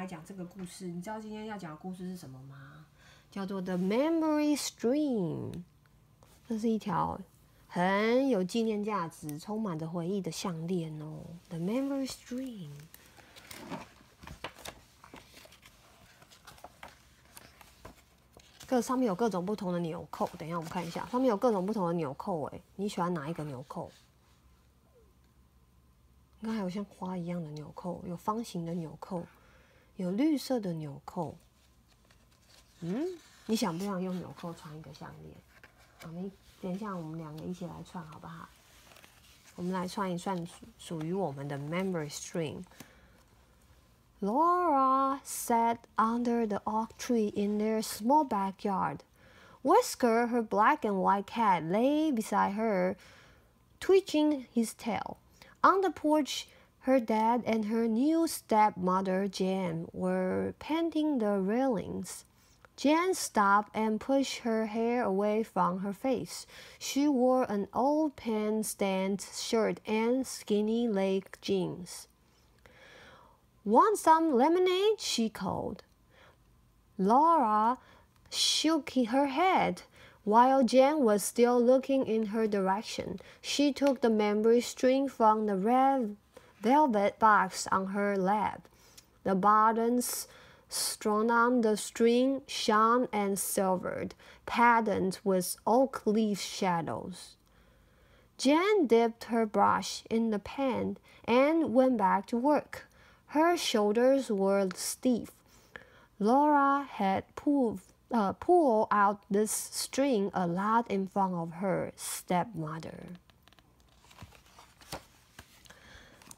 来讲这个故事。你知道今天要讲的故事是什么吗？叫做 The Memory String。这是一条很有纪念价值、充满着回忆的项链哦。The Memory String。上面有各种不同的纽扣，等一下我们看一下，上面有各种不同的纽扣。你喜欢哪一个纽扣？你看还有像花一样的纽扣，有方形的纽扣，有绿色的纽扣。你想不想用纽扣穿一个项链？等一下我们两个一起来串好不好？我们来串一串属于我们的 Memory String。Laura sat under the oak tree in their small backyard. Whiskers, her black and white cat, lay beside her, twitching his tail. On the porch, her dad and her new stepmother, Jan, were painting the railings. Jan stopped and pushed her hair away from her face. She wore an old pant-stained shirt and skinny-leg jeans.Want some lemonade? She called. Laura shook her head. While Jan was still looking in her direction, she took the memory string from the red velvet box on her lap. The buttons strung on the string shone and silvered, patterned with oak leaf shadows. Jan dipped her brush in the pan and went back to work.Her shoulders were stiff. Laura had pulled out this string a lot in front of her stepmother.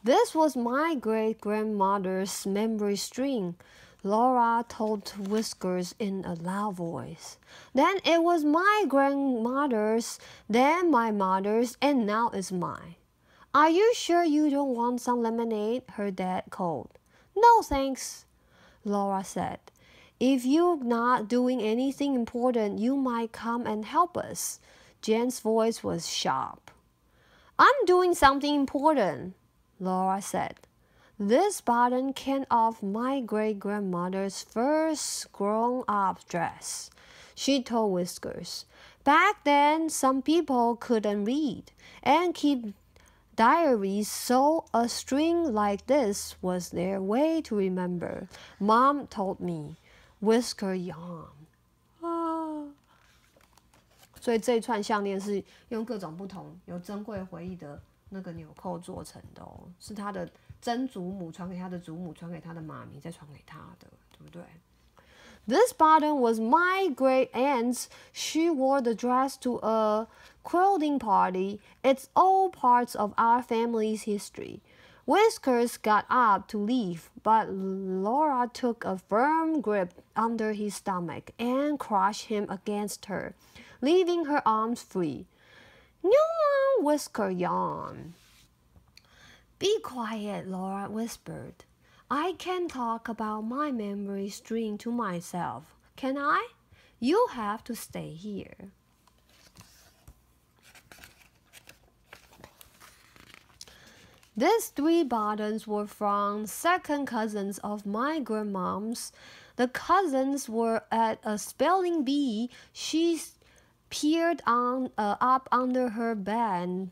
This was my great-grandmother's memory string, Laura told Whiskers in a loud voice. Then it was my grandmother's, then my mother's, and now it's mine.Are you sure you don't want some lemonade? Her dad called. No, thanks, Laura said. If you're not doing anything important, you might come and help us. Jan's voice was sharp. I'm doing something important, Laura said. This button came off my great-grandmother's first grown-up dress, she told Whiskers. Back then, some people couldn't read and keep diaries, so a string like this was their way to remember. Mom told me. Whisker yawned. 所以这一串项链是用各种不同有珍贵回忆的那个纽扣做成的哦，是他的曾祖母传给他的祖母，传给他的妈咪，再传给他的，对不对？This button was my great aunt's. She wore the dress to a quilting party. It's all parts of our family's history. Whiskers got up to leave, but Laura took a firm grip under his stomach and crushed him against her, leaving her arms free. No, Whisker yawned. Be quiet, Laura whispered.I can talk about my memory string to myself, can I? You have to stay here. These 3 buttons were from second cousins of my grandmom's. The cousins were at a spelling bee. She peered up under her bed.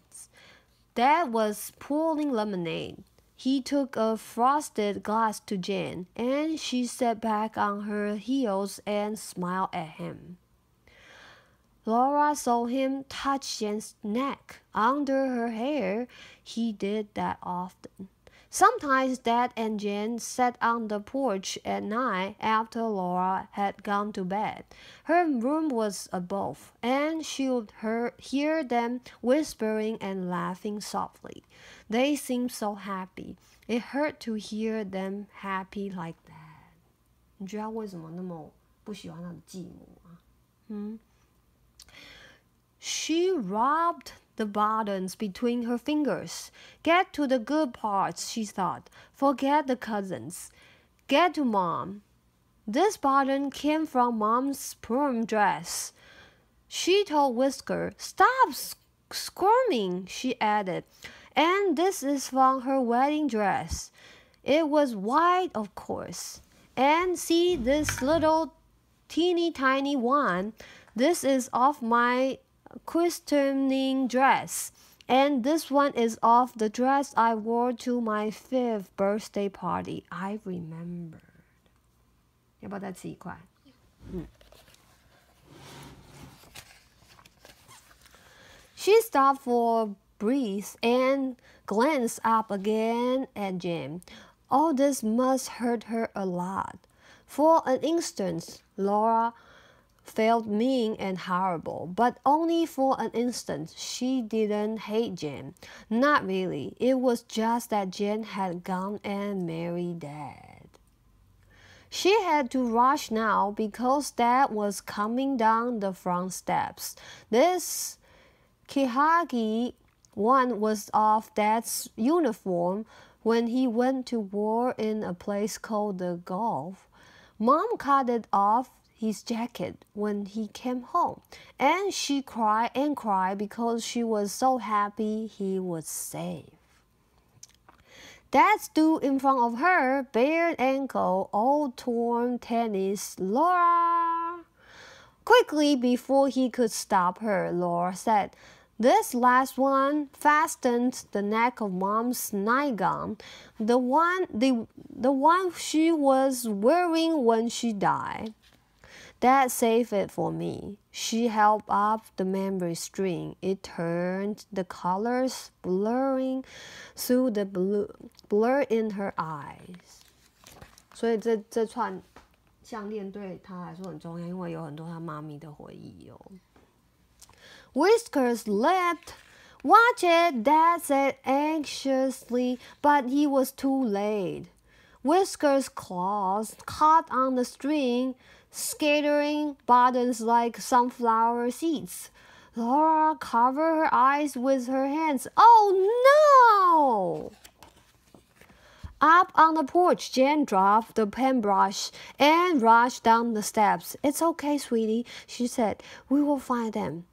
Dad was pouring lemonade.He took a frosted glass to Jan, and she sat back on her heels and smiled at him. Laura saw him touch Jan's neck under her hair. He did that often. Sometimes Dad and Jan sat on the porch at night after Laura had gone to bed. Her room was above, and she would hear them whispering and laughing softly. They seemed so happy. It hurt to hear them happy like that. 你觉得他为什么那么不喜欢他的继母啊？She rubbed the buttons between her fingers. Get to the good parts, she thought. Forget the cousins. Get to Mom. This button came from Mom's prom dress. She told Whisker, Stop squirming, she added. And this is from her wedding dress. It was white, of course. And see this little teeny tiny one. This is of my christening dress. And this one is of the dress I wore to my 5th birthday party. I remembered. 要不要再吃一块？She stopped for breath and glanced up again at Jane. Oh, this must hurt her a lot. For an instant, Laura felt mean and horrible, but only for an instant. She didn't hate Jane. Not really. It was just that Jane had gone and married Dad. She had to rush now because Dad was coming down the front steps. This khaki one was of Dad's uniform when he went to war in a place called the Gulf. Mom cut it off his jacket when he came home, and she cried and cried because she was so happy he was safe. Dad stood in front of her, bare ankle, all torn tennis. Laura! Quickly, before he could stop her, Laura said, "This last one fastened the neck of Mom's nightgown, the one she was wearing when she died. Dad saved it for me." She held up the memory string. It turned, the colors blurring through the blur in her eyes. 所以这串项链对她来说很重要，因为有很多她妈咪的回忆哦。Whiskers leapt. "Watch it," Dad said anxiously, but he was too late. Whiskers' claws caught on the string, scattering buttons like sunflower seeds. Laura covered her eyes with her hands. Oh no! Up on the porch, Jane dropped the paintbrush and rushed down the steps. "It's okay, sweetie," she said. "We will find them."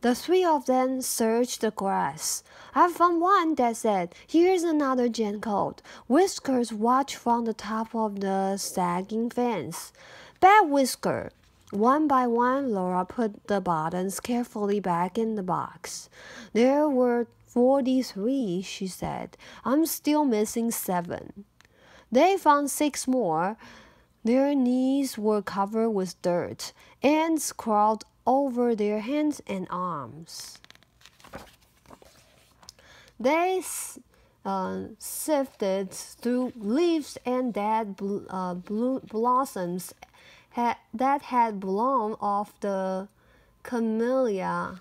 The 3 of them searched the grass. "I found one," Dad said. "Here's another," Jane called. Whiskers watched from the top of the sagging fence. "Bad Whisker." One by one, Laura put the buttons carefully back in the box. "There were 43, she said. "I'm still missing 7. They found 6 more. Their knees were covered with dirt. Ants crawled over their hands and arms. They sifted through leaves and dead blossoms that had blown off the camellia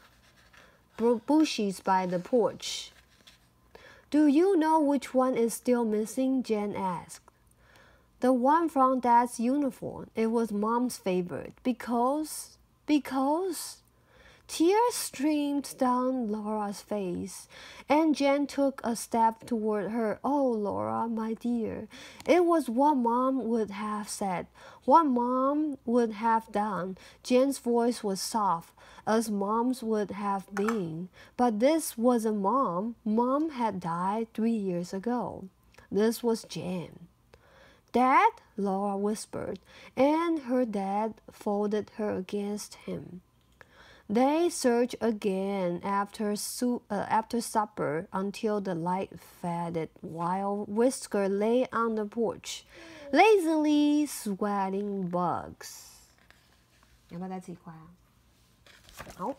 bushes by the porch. "Do you know which one is still missing?" Jane asked. "The one from Dad's uniform. It was Mom's favorite. Because? Tears streamed down Laura's face, and Jane took a step toward her. "Oh, Laura, my dear, it was what Mom would have said, what Mom would have done." Jane's voice was soft, as Mom's would have been. But this wasn't Mom. Mom had died 3 years ago. This was Jane. "Dad?" Laura whispered, and her dad folded her against him. They searched again after supper until the light faded, while Whisker lay on the porch, lazily sweating bugs. 要不要再吃一块啊？好。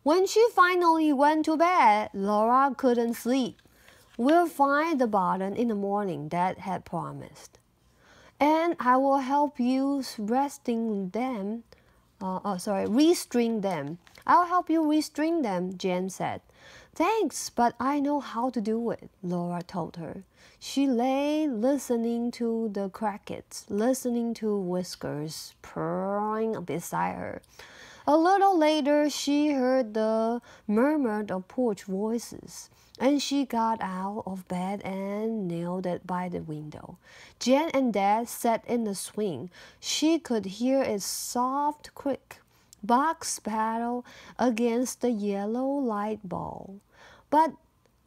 When she finally went to bed, Laura couldn't sleep. "We'll find the button in the morning," Dad had promised. "And I will help you restring them. I'll help you restring them," Jane said. "Thanks, but I know how to do it," Laura told her. She lay listening to the crickets, listening to Whiskers purring beside her. A little later, she heard the murmur of porch voices, and she got out of bed and knelt by the window. Jane and Dad sat in the swing. She could hear its soft creak, box battle against the yellow light bulb. But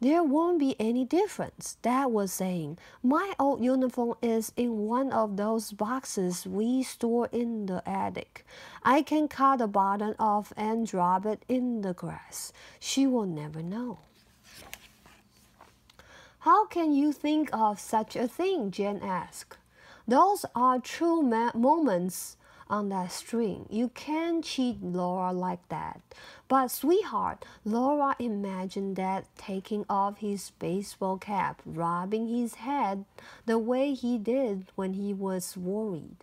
There won't be any difference, Dad was saying. My old uniform is in one of those boxes we store in the attic. I can cut a button off and drop it in the grass. She will never know. How can you think of such a thing? Jane asked. Those are true moments on that string. You can't cheat Laura like that. But, sweetheart, Laura imagined Dad taking off his baseball cap, rubbing his head the way he did when he was worried.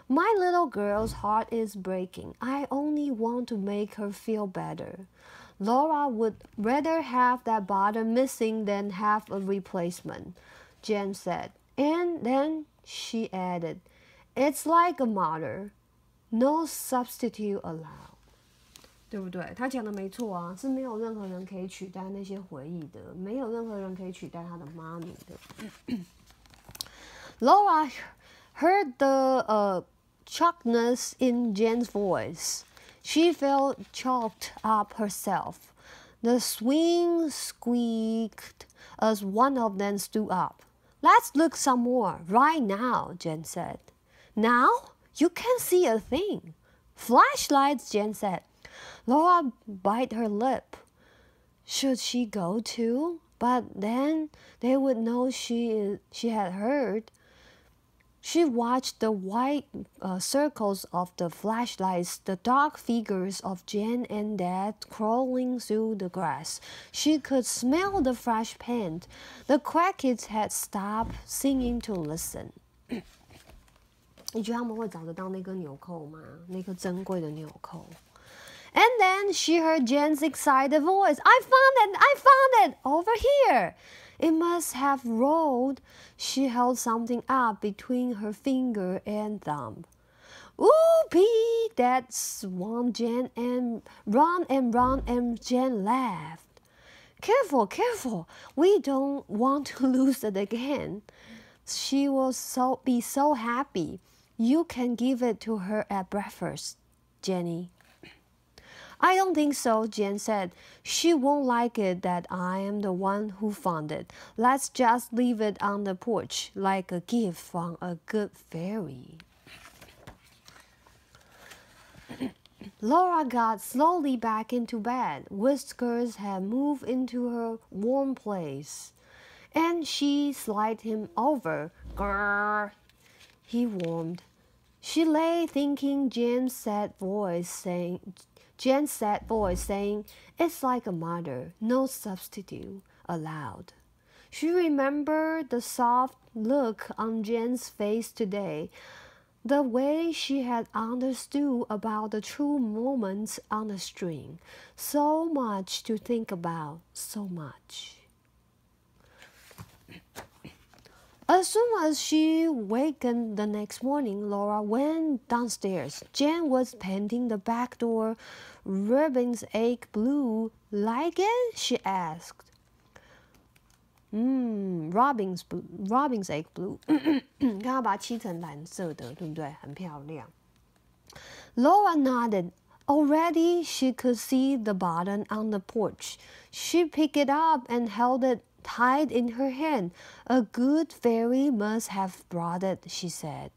My little girl's heart is breaking. I only want to make her feel better. Laura would rather have that button missing than have a replacement, Jane said. And then she added, It's like a mother. No substitute allowed. 对不对？他讲的没错啊，是没有任何人可以取代那些回忆的，没有任何人可以取代他的妈咪的。Laura heard the chokness in Jane's voice. She felt choked up herself. The swing squeaked as one of them stood up. Let's look some more, right now, Jane said. Now? You can't see a thing. Flashlights, Jane said. Laura bit her lip. Should she go too? But then they would know she had heard. She watched the white circles of the flashlights, the dark figures of Jane and Dad crawling through the grass. She could smell the fresh paint. The crickets had stopped singing to listen. 你觉得他们会找得到那根纽扣吗？那颗珍贵的纽扣。And then she heard Jane's excited voice. I found it! I found it! Over here! It must have rolled. She held something up between her finger and thumb. Whoopee! Dad swung Jane and run, and Jane laughed. Careful, careful! We don't want to lose it again. She will be so happy. You can give it to her at breakfast, Jenny. I don't think so, Jane said. She won't like it that I am the one who found it. Let's just leave it on the porch like a gift from a good fairy. Laura got slowly back into bed. Whiskers had moved into her warm place, and she slid him over. Grrr! He warmed. She lay thinking Jane's sad voice saying, It's like a mother, no substitute allowed. She remembered the soft look on Jane's face today, the way she had understood about the true moments on the string. So much to think about, so much. As soon as she wakened the next morning, Laura went downstairs. Jane was painting the back door Robin's egg blue. Like it? She asked. Robin's egg blue. 看她把它漆成蓝色的，对不对？很漂亮。Laura nodded. Already she could see the button on the porch. She picked it up and held it tied in her hand. A good fairy must have brought it, she said.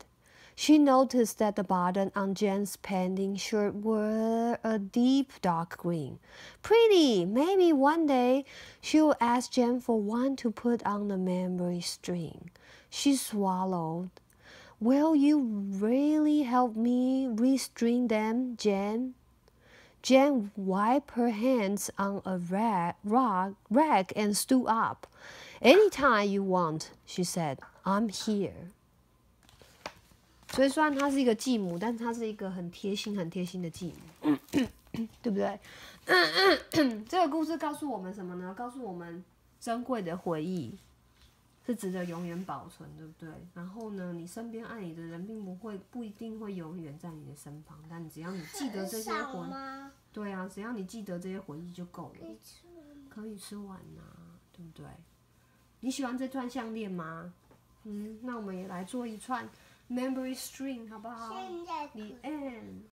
She noticed that the button on Jane's painting shirt were a deep dark green. Pretty! Maybe one day she will ask Jane for one to put on the memory string. She swallowed. Will you really help me restring them, Jane? Jane wiped her hands on a rag and stood up. Anytime you want, she said. I'm here. 所以虽然她是一个继母，但是她是一个很贴心的继母，对不对？这个故事告诉我们什么呢？告诉我们珍贵的回忆是值得永远保存，对不对？然后呢，你身边爱你的人不一定会永远在你的身旁，但只要你记得这些回忆，对啊，只要你记得这些回忆就够了。可以吃完啊，对不对？你喜欢这串项链吗？那我们也来做一串 memory string 好不好？The end。